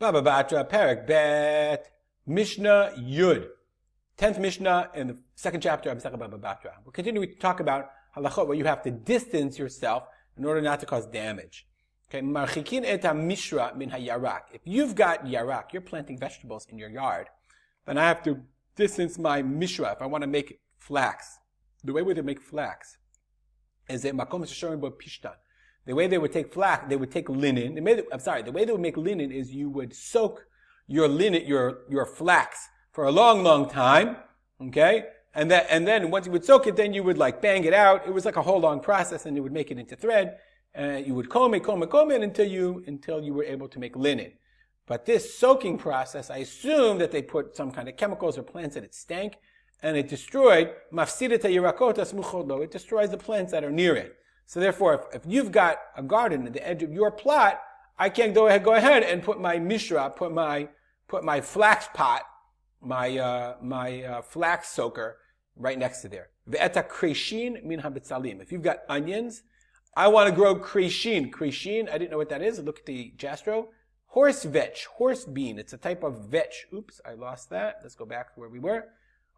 Baba Batra, Perek Bet, Mishnah Yud. 10th Mishnah in the second chapter of Mishnah Baba Batra. We'll continue to talk about halachot, where you have to distance yourself in order not to cause damage. Okay, marchikin et mishra min hayarak. If you've got yarak, you're planting vegetables in your yard, then I have to distance my mishra if I want to make flax. The way we would make flax is that makom sheshorim bo pishtan. The way they would take flax, they would take linen. The way they would make linen is you would soak your linen, your flax for a long, long time, okay? And then once you would soak it, then you would like bang it out. It was like a whole long process, and you would make it into thread, and you would comb it until you were able to make linen. But this soaking process, I assume that they put some kind of chemicals or plants that it stank, and it destroyed mafsidat yirakot asmuchot lo. It destroys the plants that are near it. So therefore, if you've got a garden at the edge of your plot, I can't go ahead and put my mishra, put my flax pot, my flax soaker right next to there. Ve'eta kreshin min habitzalim. If you've got onions, I want to grow kreshin. Kreshin, I didn't know what that is. Look at the Jastro. Horse vetch, horse bean. It's a type of vetch. Oops, I lost that. Let's go back to where we were.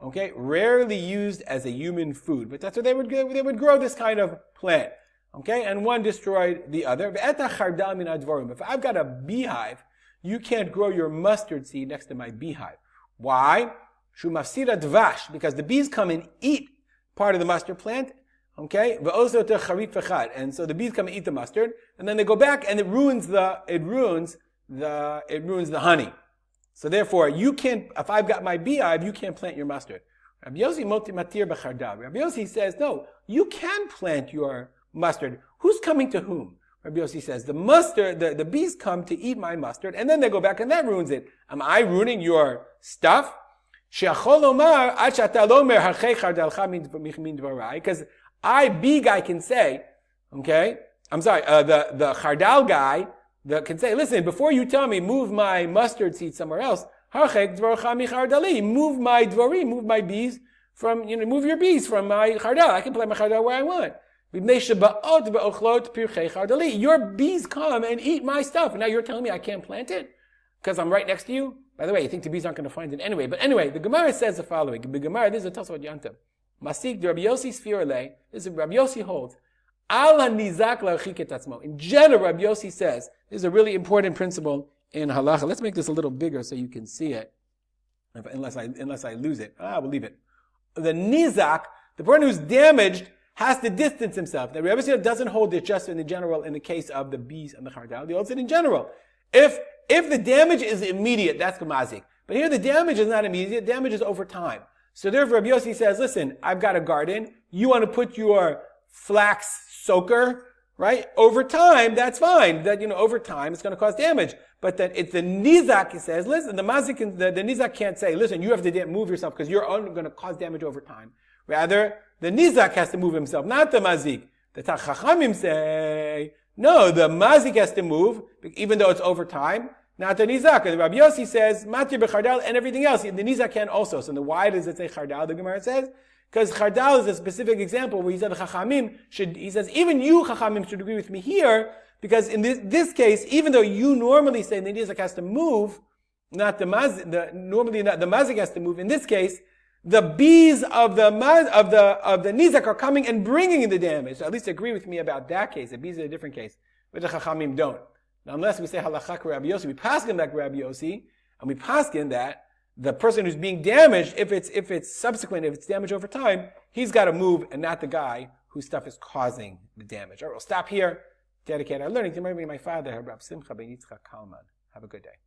Okay, rarely used as a human food, but that's what they would grow this kind of plant. Okay, and one destroyed the other. Ve'eta chardal min advorim. If I've got a beehive, you can't grow your mustard seed next to my beehive. Why? Shumafsira dvash, because the bees come and eat part of the mustard plant. Okay, and so the bees come and eat the mustard, and then they go back and it ruins the honey. So therefore, you can't. If I've got my beehive, you can't plant your mustard. Rabbi Yossi says, no, you can plant your mustard. Who's coming to whom? Rabbi Yossi says, the bees come to eat my mustard, and then they go back and that ruins it. Am I ruining your stuff? Because bee guy can say, okay, the chardal guy can say, listen, before you tell me, move my mustard seed somewhere else, move my dvorim, move my bees from, move your bees from my chardal. I can plant my chardal where I want. Your bees come and eat my stuff, and now you're telling me I can't plant it? Because I'm right next to you? By the way, you think the bees aren't going to find it anyway. But anyway, the Gemara says the following. The Gemara, this is a Tosafot Yantam. Masik, the Rabbi Yossi Sfirale, this is Rabbi Yossi holds, Ala nizak la'archik atzmo. In general, Rabbi Yossi says, this is a really important principle in halacha. Let's make this a little bigger so you can see it. Unless I lose it. We'll leave it. The nizak, the person who's damaged, has to distance himself. The Rabbi Yossi doesn't hold it just in the general in the case of the bees and the chardal. He holds it in general. If the damage is immediate, that's gemazik. But here the damage is not immediate, damage is over time. So therefore Rabbi Yossi says, listen, I've got a garden, you want to put your flax soaker, right? Over time, that's fine. That, over time it's going to cause damage. But that it's the nizak, he says, listen, the nizak can't say, listen, you have to move yourself because you're only going to cause damage over time. Rather, the nizak has to move himself, not the mazik. The Chachamim say, no, the mazik has to move, even though it's over time, not the nizak. And the Rabbi Yossi says, matir b'chardal and everything else. The nizak can also. So why does it say chardal, the Gemara says? Because chardal is a specific example where he said the Chachamim he says, even you Chachamim should agree with me here, because in this case, even though you normally say the nizak has to move, not the mazik, normally not the mazik has to move, in this case, the bees of the nizak are coming and bringing in the damage. So at least agree with me about that case. The bees are a different case, but the chachamim don't. Now, unless we say halachak Rabbi Yossi, we paskin like Rabbi Yossi, and we paskin that the person who's being damaged, if it's subsequent, if it's damage over time, he's got to move, and not the guy whose stuff is causing the damage. All right, we'll stop here. Dedicate our learning to my father, Rabbi Simcha ben Yitzchak Kalman. Have a good day.